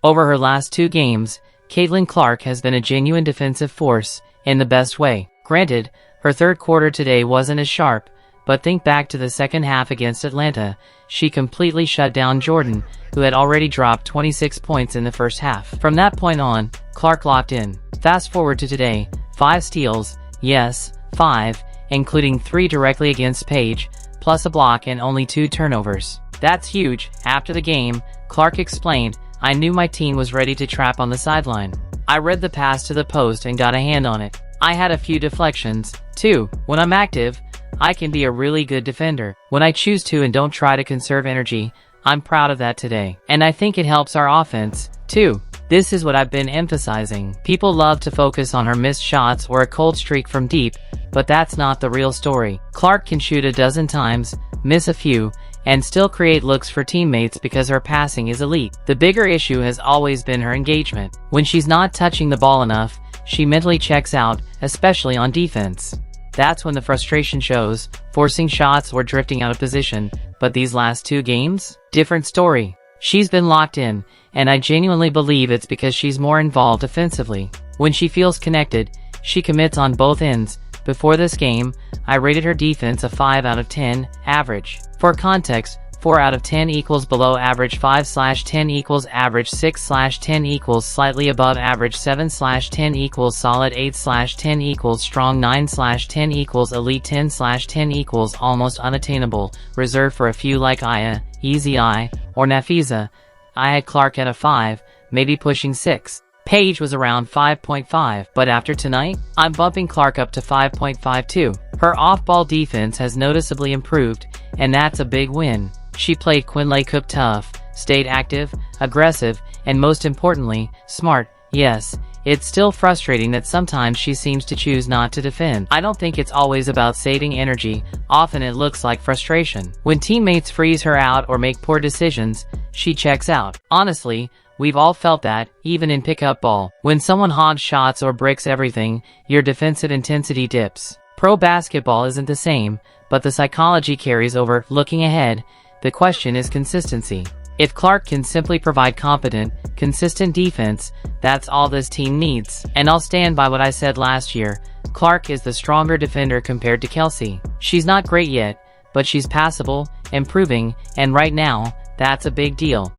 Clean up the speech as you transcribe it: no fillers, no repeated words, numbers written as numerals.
Over her last 2 games, Caitlin Clark has been a genuine defensive force, in the best way. Granted, her third quarter today wasn't as sharp, but think back to the second half against Atlanta. She completely shut down Jordan, who had already dropped 26 points in the first half. From that point on, Clark locked in. Fast forward to today, 5 steals, yes, 5, including 3 directly against Paige, plus a block and only 2 turnovers. That's huge. After the game, Clark explained, "I knew my team was ready to trap on the sideline. I read the pass to the post and got a hand on it. I had a few deflections, too. When I'm active, I can be a really good defender. When I choose to and don't try to conserve energy, I'm proud of that today. And I think it helps our offense, too." This is what I've been emphasizing. People love to focus on her missed shots or a cold streak from deep, but that's not the real story. Clark can shoot a dozen times, miss a few, and still create looks for teammates because her passing is elite. The bigger issue has always been her engagement. When she's not touching the ball enough, she mentally checks out, especially on defense. That's when the frustration shows, forcing shots or drifting out of position. But these last 2 games? Different story. She's been locked in, and I genuinely believe it's because she's more involved offensively. When she feels connected, she commits on both ends. Before this game, I rated her defense a 5 out of 10, average. For context, 4 out of 10 equals below average, 5/10 equals average, 6/10 equals slightly above average, 7/10 equals solid, 8/10 equals strong, 9/10 equals elite, 10/10 equals almost unattainable, reserved for a few like Aya, Easy Eye, or Nafisa. I had Clark at a 5, maybe pushing 6. Paige was around 5.5, but after tonight, I'm bumping Clark up to 5.52. Her off-ball defense has noticeably improved, and that's a big win. She played Quinlay Cook tough, stayed active, aggressive, and most importantly, smart. Yes, it's still frustrating that sometimes she seems to choose not to defend. I don't think it's always about saving energy. Often it looks like frustration. When teammates freeze her out or make poor decisions, she checks out. Honestly, we've all felt that, even in pickup ball. When someone hogs shots or breaks everything, your defensive intensity dips. Pro basketball isn't the same, but the psychology carries over. Looking ahead, the question is consistency. If Clark can simply provide competent, consistent defense, that's all this team needs. And I'll stand by what I said last year. Clark is the stronger defender compared to Kelsey. She's not great yet, but she's passable, improving, and right now, that's a big deal.